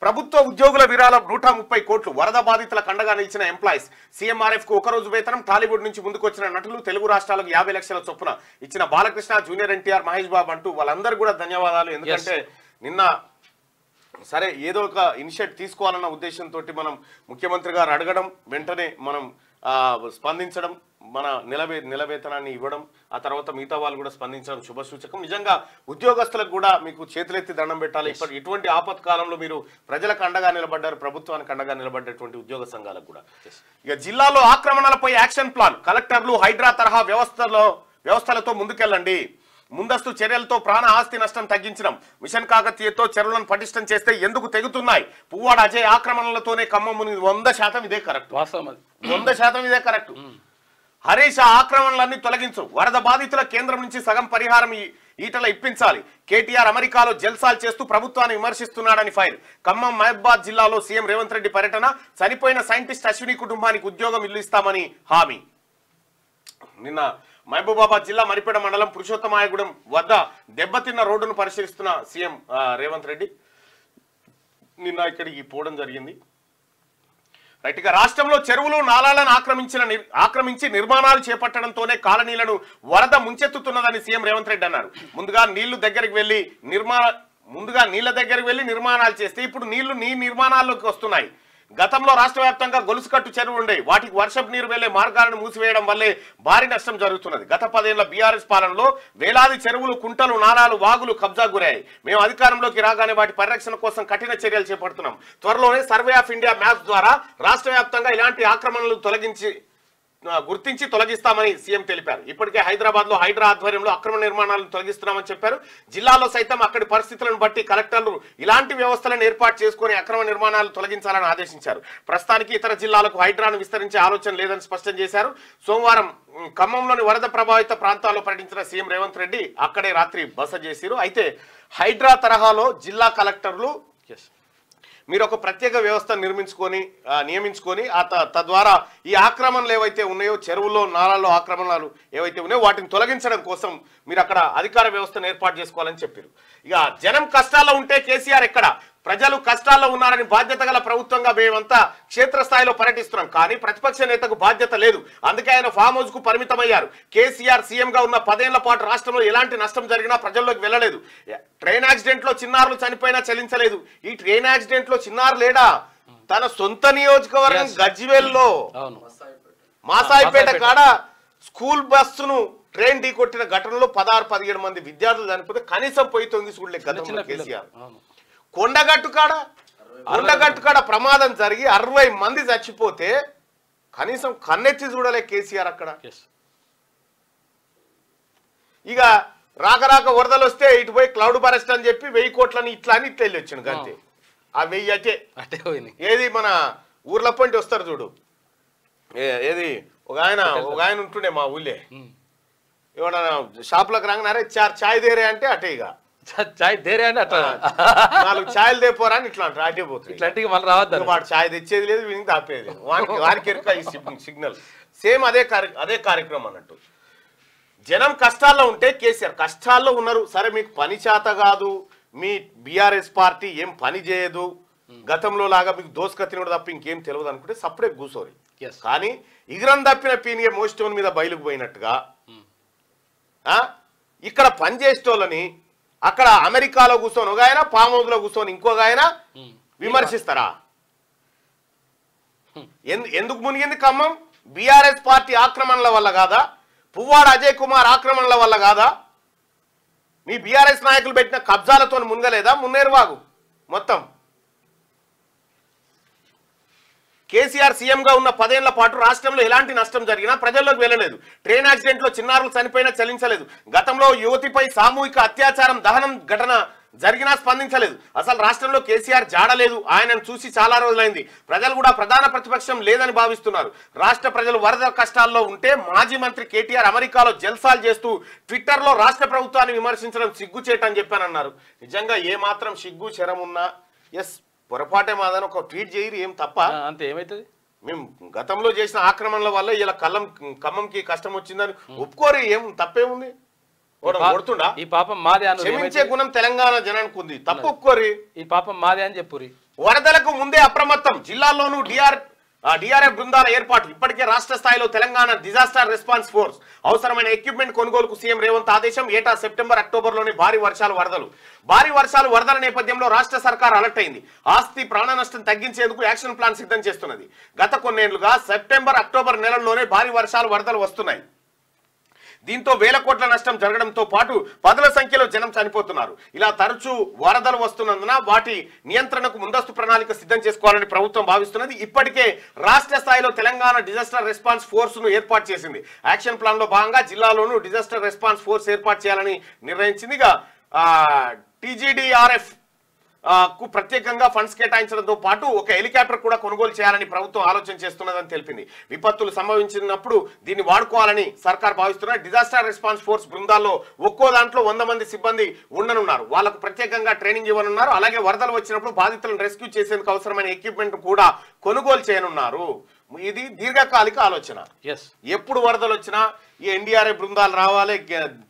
ప్రభుత్వ ఉద్యోగుల విరాళం 130 కోట్లు వరద బాధితులకు అండగా నిలిచిన ఎంప్లాయీస్ సీఎంఆర్ఎఫ్ కు ఒక రోజు వేతనం టాలీవుడ్ నుంచి ముందుకొచ్చిన నటులు తెలుగు రాష్ట్రాలకు 50 లక్షల చొప్పున ఇచ్చిన బాలకృష్ణ జూనియర్ ఎన్టీఆర్ మహేష్ బాబు అంటూ వాళ్ళందరూ కూడా ధన్యవాదాలు. ఎందుకంటే నిన్న సరే ఏదో ఒక ఇనిషియేటివ్ తీసుకోవాలన్న ఉద్దేశంతో మనం ముఖ్యమంత్రి గారు అడగడం వెంటనే మనం స్పందించడం మన నెల వేతనాన్ని ఇవ్వడం ఆ తర్వాత మిగతా వాళ్ళు కూడా స్పందించడం శుభసూచకం. నిజంగా ఉద్యోగస్తులకు కూడా మీకు చేతులెత్తి దండం పెట్టాలి. ఇటువంటి ఆపత్కాలంలో మీరు ప్రజలకు అండగా నిలబడ్డారు, ప్రభుత్వానికి అండగా నిలబడ్డటువంటి ఉద్యోగ సంఘాలకు కూడా. ఇక జిల్లాలో ఆక్రమణలపై యాక్షన్ ప్లాన్ కలెక్టర్లు హైడ్రా తరహా వ్యవస్థలతో ముందుకెళ్ళండి. ముందస్తు చర్యలతో ప్రాణ ఆస్తి నష్టం తగ్గించడం మిషన్ కాకతీయతో చెరువులను పటిష్టం చేస్తే ఎందుకు తెగుతున్నాయి. పువ్వాడ అజయ్ ఆక్రమణలతోనే ఖమ్మం 100% ఇదే కరెక్ట్, 100% ఇదే కరెక్ట్. హరీష్ ఆక్రమణలన్నీ తొలగించు, వరద బాధితుల కేంద్రం నుంచి సగం పరిహారం ఈటల ఇప్పించాలి. కేటీఆర్ అమెరికాలో జల్సాలు చేస్తూ ప్రభుత్వాన్ని విమర్శిస్తున్నాడని ఫైర్. ఖమ్మం మహబూబాబాద్ జిల్లాలో సీఎం రేవంత్ రెడ్డి పర్యటన. చనిపోయిన సైంటిస్ట్ అశ్విని కుటుంబానికి ఉద్యోగం ఇల్లు ఇస్తామని హామీ. నిన్న మహబూబాబాద్ జిల్లా మరిపేడ మండలం పురుషోత్తమాయగూడెం వద్ద దెబ్బతిన్న రోడ్డును పరిశీలిస్తున్న సీఎం రేవంత్ రెడ్డి నిన్న ఇక్కడికి పోవడం జరిగింది. రైట్. ఇక రాష్ట్రంలో చెరువులు నాలాలను ఆక్రమించి నిర్మాణాలు చేపట్టడంతోనే కాలనీలను వరద ముంచెత్తుతున్నదని సీఎం రేవంత్ రెడ్డి అన్నారు. ముందుగా నీళ్ల దగ్గరికి వెళ్లి నిర్మాణాలు చేస్తే ఇప్పుడు నీళ్లు నిర్మాణాల్లోకి వస్తున్నాయి. గతంలో రాష్ట్ర వ్యాప్తంగా గొలుసుకట్టు చెరువులు ఉండేవి. వాటికి వర్షపు నీరు వెళ్లే మార్గాలను మూసివేయడం వల్లే భారీ నష్టం జరుగుతున్నది. గత 10 ఏళ్ల బీఆర్ఎస్ పాలనలో వేలాది చెరువులు, కుంటలు, నాలాలు, వాగులు కబ్జా గురయ్యాయి. మేము అధికారంలోకి రాగానే వాటి పరిరక్షణ కోసం కఠిన చర్యలు చేపడుతున్నాం. త్వరలోనే సర్వే ఆఫ్ ఇండియా మ్యాప్స్ ద్వారా రాష్ట్ర వ్యాప్తంగా ఇలాంటి ఆక్రమణలు గుర్తించి తొలగిస్తామని సీఎం తెలిపారు. ఇప్పటికే హైదరాబాద్ లో హైడ్రా ఆధ్వర్యంలో అక్రమ నిర్మాణాలను తొలగిస్తున్నామని చెప్పారు. జిల్లాలో సైతం అక్కడి పరిస్థితులను బట్టి కలెక్టర్లు ఇలాంటి వ్యవస్థలను ఏర్పాటు చేసుకుని అక్రమ నిర్మాణాలు తొలగించాలని ఆదేశించారు. ప్రస్తుతానికి ఇతర జిల్లాలకు హైడ్రాను విస్తరించే ఆలోచన లేదని స్పష్టం చేశారు. సోమవారం ఖమ్మంలోని వరద ప్రభావిత ప్రాంతాల్లో పర్యటించిన సీఎం రేవంత్ రెడ్డి అక్కడే రాత్రి బస చేశారు. అయితే హైడ్రా తరహాలో జిల్లా కలెక్టర్లు మీరు ఒక ప్రత్యేక వ్యవస్థ నియమించుకొని తద్వారా ఈ ఆక్రమణలు ఏవైతే ఉన్నాయో, చెరువుల్లో నాలాల్లో ఆక్రమణలు ఏవైతే ఉన్నాయో వాటిని తొలగించడం కోసం మీరు అక్కడ అధికార వ్యవస్థను ఏర్పాటు చేసుకోవాలని చెప్పారు. ఇక జనం కష్టాల్లో ఉంటే కేసీఆర్ ఎక్కడ? ప్రజలు కష్టాల్లో ఉన్నారని బాధ్యత గల ప్రభుత్వంగా మేమంతా క్షేత్రస్థాయిలో పర్యటిస్తున్నాం. కానీ ప్రతిపక్ష నేతకు బాధ్యత లేదు. అందుకే ఆయన ఫామ్ హౌస్ కు పరిమితమయ్యారు. కేసీఆర్ సీఎంగా ఉన్న 10 ఏళ్ల పాటు రాష్ట్రంలో ఎలాంటి నష్టం జరిగినా ప్రజల్లోకి వెళ్ళలేదు. ట్రైన్ యాక్సిడెంట్ లో చిన్నారులు చనిపోయినా చెల్లించలేదు. ఈ ట్రైన్ యాక్సిడెంట్ లో చిన్నారు లేడా? తన సొంత నియోజకవర్గం గజ్వేల్లో మాసాయిపేట కాడ స్కూల్ బస్సును ట్రైన్ ఢీకొట్టిన ఘటనలో 16-17 మంది విద్యార్థులు చనిపోతే కనీసం పోయి తొంగి చూడలేదు గతంలో కేసీఆర్. కొండగట్టు కాడ ప్రమాదం జరిగి 60 మంది చచ్చిపోతే కనీసం కన్నెత్తి చూడలే కేసీఆర్ అక్కడ. ఇక రాక వరదలు వస్తే ఇటు పోయి క్లౌడ్ బరెస్ట్ అని చెప్పి 1000 కోట్లని ఇట్లా వెళ్ళి వచ్చిండు అంతే. ఆ 1000 అటే ఏది మన ఊర్ల పొంటి వస్తారు చూడు, ఏది ఒక ఆయన ఉంటుండే మా ఊళ్ళే, ఏమన్నా షాపులకు రాగానే చాయ్ దేరే అంటే అటే, ఇక చాయ్ దేరే అంటే అట్లా 4 ఛాయలు దేపోరా అని ఇట్లా అంటారు. అటే పోతుంది. ఇట్లాంటివి మళ్ళీ రావద్దు. వాడు ఛాయ్ తెచ్చేది లేదు, వీనికి దాపేది లేదు. వారికి ఎరుక ఈ సిగ్నల్ సేమ్ అదే కార్యక్రమం అన్నట్టు. జనం కష్టాల్లో ఉంటే కేసీఆర్ కష్టాల్లో ఉన్నారు. సరే మీకు పని చేత కాదు, మీ బీఆర్ఎస్ పార్టీ ఏం పని చేయదు, గతంలో లాగా మీకు దోసుకత్తినోడు తప్ప ఇంకేం తెలియదు అనుకుంటే సప్పుడే కూసోరి. కానీ ఇగరం తప్పిన పీనిగే మోస్టోన్ మీద బయలుకు పోయినట్టుగా ఇక్కడ పనిచేసేటోళ్ళని అక్కడ అమెరికాలో కూర్చొని ఒక ఆయన, ఫామ్ హౌస్ లో కూర్చొని ఇంకొక ఆయన విమర్శిస్తారా? ఎందుకు మునిగింది ఖమ్మం? బీఆర్ఎస్ పార్టీ ఆక్రమణల వల్ల కాదా? పువ్వాడ అజయ్ కుమార్ ఆక్రమణల వల్ల కాదా? మీ బీఆర్ఎస్ నాయకులు పెట్టిన కబ్జాలతో మునగలేదా మున్నేరువాగు మొత్తం? కేసీఆర్ సీఎంగా ఉన్న 10 ఏళ్ల పాటు రాష్ట్రంలో ఎలాంటి నష్టం జరిగినా ప్రజల్లోకి వెళ్ళలేదు. ట్రైన్ యాక్సిడెంట్ లో చిన్నారులు చనిపోయినా చెల్లించలేదు. గతంలో యువతిపై సామూహిక అత్యాచారం, దహనం ఘటన జరిగినా స్పందించలేదు. అసలు రాష్ట్రంలో కేసీఆర్ జాడలేదు. ఆయనను చూసి చాలా రోజులైంది. ప్రజలు కూడా ప్రధాన ప్రతిపక్షం లేదని భావిస్తున్నారు. రాష్ట్ర ప్రజలు వరద కష్టాల్లో ఉంటే మాజీ మంత్రి కేటీఆర్ అమెరికాలో జల్సాలు చేస్తూ ట్విట్టర్లో రాష్ట్ర ప్రభుత్వాన్ని విమర్శించడం సిగ్గుచేటని చెప్పానన్నారు. నిజంగా ఏ మాత్రం సిగ్గు శరం ఉన్నా పొరపాటే మాదని ఒక ట్వీట్ చేయరు, ఏం తప్ప అంతే. ఏమైతుంది? మేము గతంలో చేసిన ఆక్రమణల వల్ల ఇలా ఖమ్మంకి కష్టం వచ్చిందని ఒప్పుకోరు, ఏం తప్పేముంది? కొడుతుండా? ఈ పాపం మాదే అని క్షమించే గుణం తెలంగాణ జనానికి ఉంది, తప్పు ఒప్పుకోరి. ఈ పాపం మాదే అని చెప్పురి. వరదలకు ముందే అప్రమత్తం, జిల్లాల్లోనూ డిఆర్ఎఫ్ బృందాల ఏర్పాటు. ఇప్పటికే రాష్ట్ర స్థాయిలో తెలంగాణ డిజాస్టర్ రెస్పాన్స్ ఫోర్స్ అవసరమైన ఎక్విప్మెంట్ కొనుగోలుకు సీఎం రేవంత్ ఆదేశం. ఏటా సెప్టెంబర్ అక్టోబర్లోని భారీ వర్షాలు వరదల నేపథ్యంలో రాష్ట్ర సర్కార్ అలర్ట్ అయింది. ఆస్తి ప్రాణ నష్టం తగ్గించేందుకు యాక్షన్ ప్లాన్ సిద్ధం చేస్తున్నది. గత కొన్నేళ్లుగా సెప్టెంబర్ అక్టోబర్ నెలల్లోనే భారీ వరదలు వస్తున్నాయి. దీంతో వేల కోట్ల నష్టం జరగడంతో పాటు పదుల సంఖ్యలో జనం చనిపోతున్నారు. ఇలా తరచూ వరదలు వస్తున్నందున వాటి నియంత్రణకు ముందస్తు ప్రణాళిక సిద్ధం చేసుకోవాలని ప్రభుత్వం భావిస్తున్నది. ఇప్పటికే రాష్ట్ర స్థాయిలో తెలంగాణ డిజాస్టర్ రెస్పాన్స్ ఫోర్స్ ను ఏర్పాటు చేసింది. యాక్షన్ ప్లాన్ లో భాగంగా జిల్లాలోనూ డిజాస్టర్ రెస్పాన్స్ ఫోర్స్ ఏర్పాటు చేయాలని నిర్ణయించింది. టీజీడీఆర్ఎఫ్ కు ప్రత్యేకంగా ఫండ్స్ కేటాయించడంతో పాటు ఒక హెలికాప్టర్ కూడా కొనుగోలు చేయాలని ప్రభుత్వం ఆలోచన చేస్తున్నదని తెలిపింది. విపత్తులు సంభవించినప్పుడు దీన్ని వాడుకోవాలని సర్కార్ భావిస్తున్న డిజాస్టర్ రెస్పాన్స్ ఫోర్స్ బృందాల్లో ఒక్కో దాంట్లో 100 మంది సిబ్బంది ఉండనున్నారు. వాళ్లకు ప్రత్యేకంగా ట్రైనింగ్ ఇవ్వనున్నారు. అలాగే వరదలు వచ్చినప్పుడు బాధితులను రెస్క్యూ చేసేందుకు అవసరమైన ఎక్విప్మెంట్ కూడా కొనుగోలు చేయనున్నారు. ఇది దీర్ఘకాలిక ఆలోచన. ఎప్పుడు వరదలు వచ్చినా ఈ ఎన్డీఆర్ఎఫ్ బృందాలు రావాలి,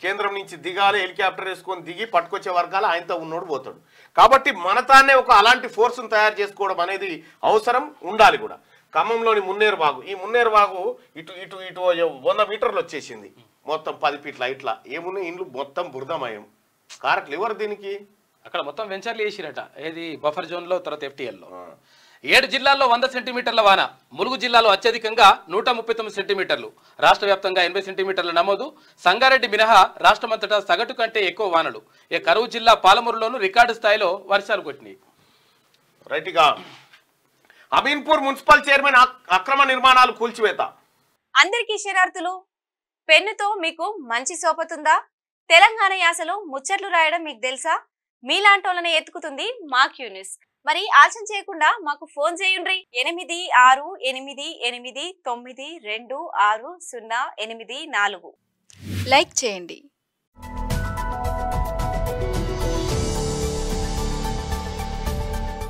కేంద్రం నుంచి దిగాలి, హెలికాప్టర్ వేసుకొని దిగి పట్టుకొచ్చే వర్గాలు ఆయనతో ఉన్నోడు పోతాడు. కాబట్టి మనతానే ఒక అలాంటి ఫోర్స్ను తయారు చేసుకోవడం అనేది అవసరం ఉండాలి కూడా. ఖమ్మంలోని మున్నేరువాగు, ఈ మున్నేరువాగు ఇటు ఇటు ఇటు 100 మీటర్లు వచ్చేసింది. మొత్తం 10 ఫీట్ల ఇట్లా ఏమున్నా ఇండ్లు మొత్తం బురదమయం. కారకులు ఎవరు దీనికి? అక్కడ మొత్తం వెంచర్లు వేసిరట. ఏది బఫర్ జోన్ లో, తర్వాత FTL లో 7 జిల్లాల్లో 100 సెంటీమీటర్ల వాన. ములుగు జిల్లాలో అత్యధికంగా 139 సెంటీమీటర్లు. రాష్ట్ర వ్యాప్తంగా 80 సెంటీమీటర్ల నమోదు. సంగారెడ్డి మినహా రాష్ట్రమంతటా సగటు కంటే ఎక్కువ వానలు. కరువు జిల్లా పాలమూరులోనూ రికార్డు స్థాయిలో వర్షాలు కొట్టినాయి. రైట్గా అమీన్పూర్ మున్సిపల్ చైర్మన్ అక్రమ నిర్మాణాలు కూల్చివేత. అందరికీ శరార్థులు. పెన్నుతో మీకు మంచి సోపతుందా? తెలంగాణ యాసలో ముచ్చట్లు రాయడం మీకు తెలుసా? మీలాంటోళ్ళని ఎత్తుకుతుంది మా క్యూ న్యూస్. మరి ఆలస్యం చేయకుండా మాకు ఫోన్ చేయండి. 8688892608. లైక్ చేయండి.